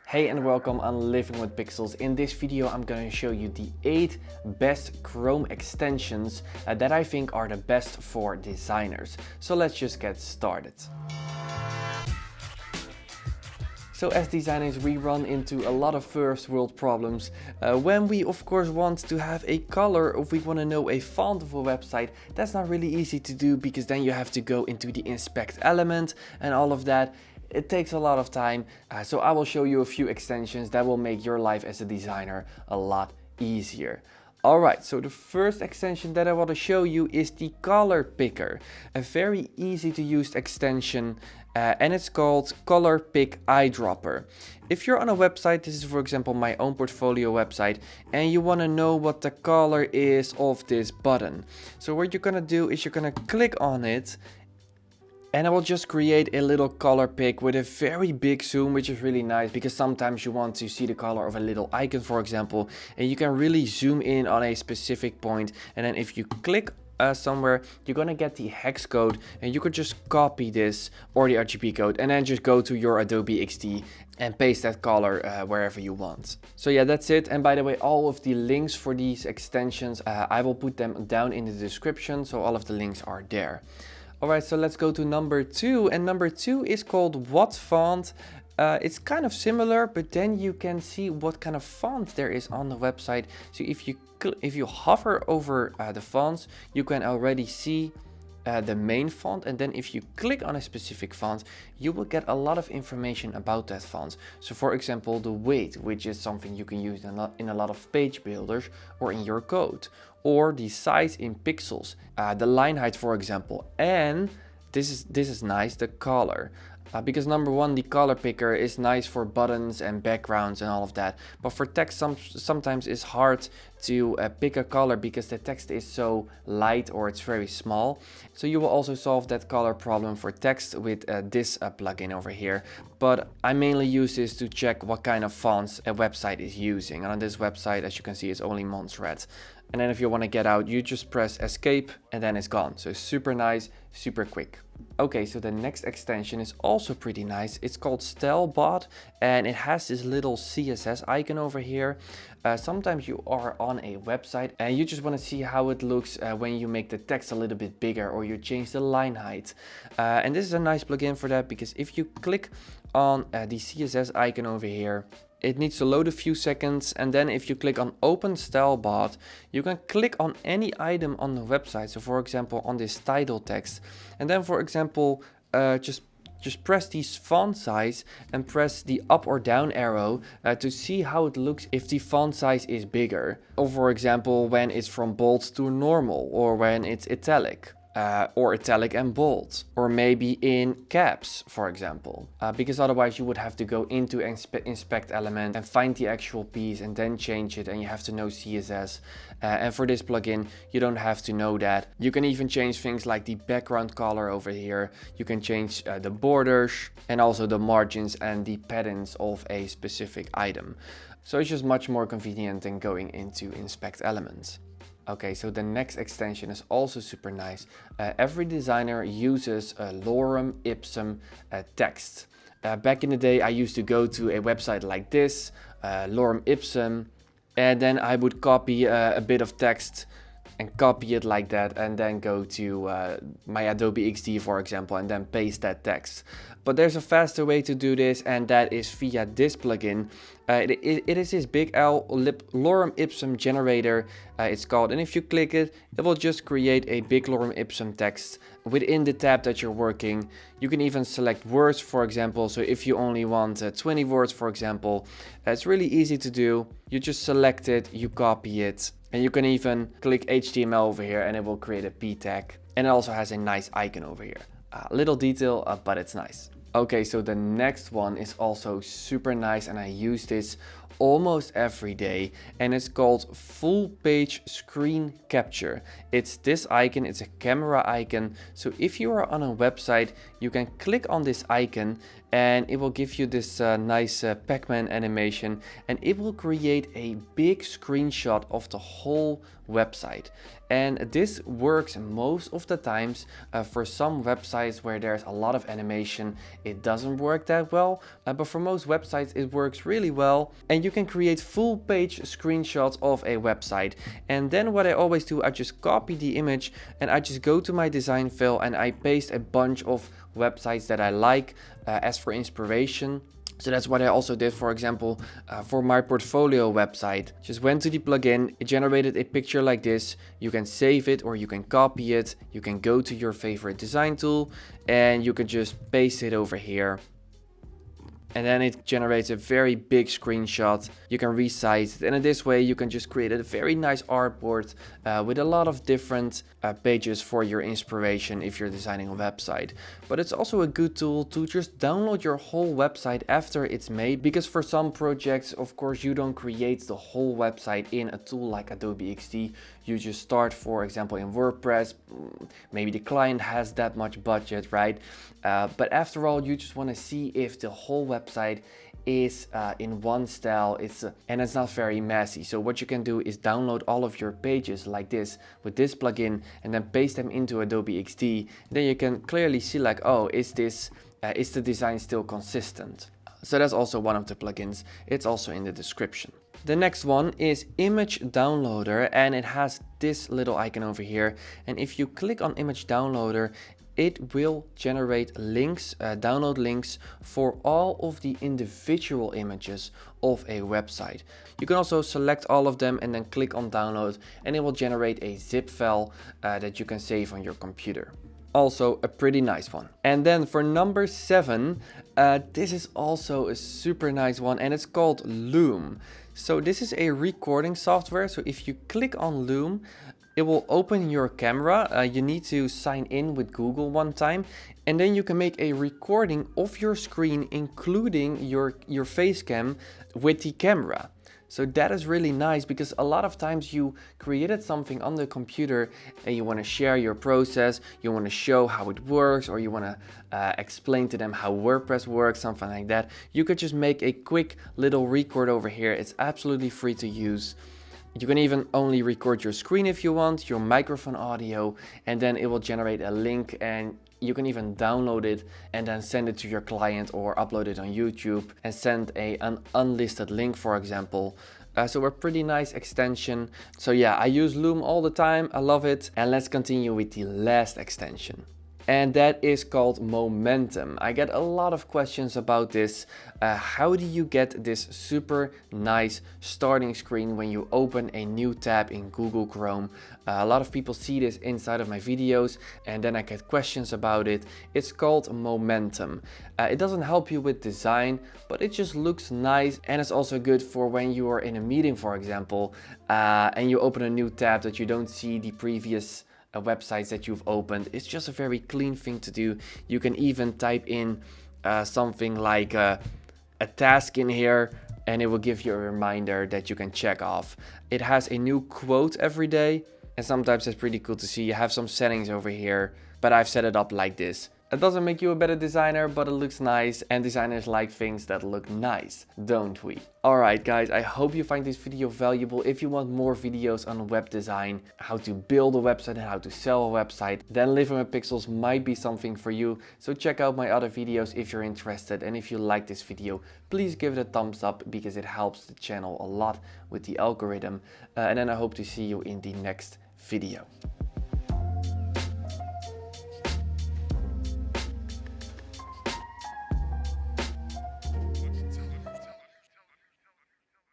Hey and welcome on Living with Pixels. In this video I'm going to show you the 8 best Chrome extensions that I think are the best for designers. So let's just get started. So as designers we run into a lot of first world problems when we of course want to have a color, or if we want to know a font of a website. That's not really easy to do because then you have to go into the inspect element and all of that. It takes a lot of time, so I will show you a few extensions that will make your life as a designer a lot easier. Alright, so the first extension that I want to show you is the color picker. A very easy to use extension and it's called Color Pick Eyedropper. If you're on a website, this is for example my own portfolio website, and you want to know what the color is of this button. So what you're gonna do is you're gonna click on it, and I will just create a little color pick with a very big zoom, which is really nice because sometimes you want to see the color of a little icon, for example, and you can really zoom in on a specific point. And then if you click somewhere, you're gonna get the hex code, and you could just copy this or the RGB code and then just go to your Adobe XD and paste that color wherever you want. So yeah, that's it. And by the way, all of the links for these extensions, I will put them down in the description, so all of the links are there. Alright, so let's go to number 2, and number 2 is called What Font. It's kind of similar, but then you can see what kind of font there is on the website. So if you hover over the fonts, you can already see the main font, and then if you click on a specific font, you will get a lot of information about that font. So for example, the weight, which is something you can use in a lot of page builders or in your code, or the size in pixels, the line height, for example, and this is nice, the color. Because number one, the color picker is nice for buttons and backgrounds and all of that. But for text, sometimes it's hard to pick a color because the text is so light or it's very small. So you will also solve that color problem for text with this plugin over here. But I mainly use this to check what kind of fonts a website is using. And on this website, as you can see, it's only Montserrat. And then if you want to get out, you just press escape and then it's gone. So super nice, super quick. Okay, so the next extension is also pretty nice. It's called StyleBot, and it has this little CSS icon over here. Sometimes you are on a website and you just want to see how it looks when you make the text a little bit bigger or you change the line height. And this is a nice plugin for that, because if you click on the CSS icon over here, it needs to load a few seconds, and then if you click on Open StyleBot, you can click on any item on the website. So for example, on this title text, and then for example, just press the font size and press the up or down arrow to see how it looks if the font size is bigger. Or for example, when it's from bold to normal, or when it's italic. Or italic and bold, or maybe in caps, for example, because otherwise you would have to go into inspect element and find the actual piece and then change it, and you have to know CSS. And for this plugin, you don't have to know that. You can even change things like the background color over here. You can change the borders and also the margins and the patterns of a specific item. So it's just much more convenient than going into inspect elements. Okay, so the next extension is also super nice. Every designer uses lorem ipsum text. Back in the day, I used to go to a website like this, lorem ipsum, and then I would copy a bit of text and copy it like that, and then go to my Adobe XD, for example, and then paste that text. But there's a faster way to do this, and that is via this plugin. It is this big L lorem ipsum generator, it's called, and if you click it, it will just create a big lorem ipsum text within the tab that you're working. You can even select words, for example. So if you only want 20 words, for example, it's really easy to do. You just select it, you copy it, and you can even click HTML over here and it will create a p tag. And it also has a nice icon over here. Little detail, but it's nice. Okay, so the next one is also super nice, and I use this almost every day, and it's called FullPage Screen Capture. It's this icon, it's a camera icon. So if you are on a website, you can click on this icon and it will give you this nice Pac-Man animation, and it will create a big screenshot of the whole website. And this works most of the times. For some websites where there's a lot of animation, it doesn't work that well, but for most websites it works really well, and you can create full page screenshots of a website. And then what I always do, I just copy the image and I just go to my design file and I paste a bunch of websites that I like as for inspiration. So that's what I also did, for example, for my portfolio website. Just went to the plugin, it generated a picture like this. You can save it or you can copy it. You can go to your favorite design tool and you can just paste it over here. And then it generates a very big screenshot. You can resize it, and in this way you can just create a very nice artboard with a lot of different pages for your inspiration if you're designing a website. But it's also a good tool to just download your whole website after it's made, because for some projects, of course, you don't create the whole website in a tool like Adobe XD. You just start, for example, in WordPress. Maybe the client has that much budget, right? But after all, you just want to see if the whole website is in one style, and it's not very messy. So what you can do is download all of your pages like this with this plugin and then paste them into Adobe XD. Then you can clearly see like, oh, is the design still consistent? So that's also one of the plugins. It's also in the description. The next one is Image Downloader, and it has this little icon over here. And if you click on Image Downloader, it will generate links, download links for all of the individual images of a website. You can also select all of them and then click on download, and it will generate a zip file that you can save on your computer. Also a pretty nice one. And then for number 7, this is also a super nice one, and it's called Loom. So this is a recording software. So if you click on Loom, it will open your camera. You need to sign in with Google one time, and then you can make a recording of your screen, including your face cam with the camera. So that is really nice, because a lot of times you created something on the computer and you want to share your process, you want to show how it works, or you want to explain to them how WordPress works, something like that. You could just make a quick little record over here. It's absolutely free to use. You can even only record your screen if you want, your microphone audio, and then it will generate a link, and you can even download it and then send it to your client or upload it on YouTube and send an unlisted link, for example. So a pretty nice extension. So yeah, I use Loom all the time. I love it. And let's continue with the last extension. And that is called Momentum. I get a lot of questions about this. How do you get this super nice starting screen when you open a new tab in Google Chrome? A lot of people see this inside of my videos, and then I get questions about it. It's called Momentum. It doesn't help you with design, but it just looks nice, and it's also good for when you are in a meeting, for example, and you open a new tab that you don't see the previous websites that you've opened. It's just a very clean thing to do. You can even type in something like a task in here, and it will give you a reminder that you can check off. It has a new quote every day, and sometimes it's pretty cool to see. You have some settings over here, but I've set it up like this. It doesn't make you a better designer, but it looks nice, and designers like things that look nice, don't we? Alright guys, I hope you find this video valuable. If you want more videos on web design, how to build a website and how to sell a website, then Living with Pixels might be something for you. So check out my other videos if you're interested, and if you like this video, please give it a thumbs up, because it helps the channel a lot with the algorithm. And then I hope to see you in the next video.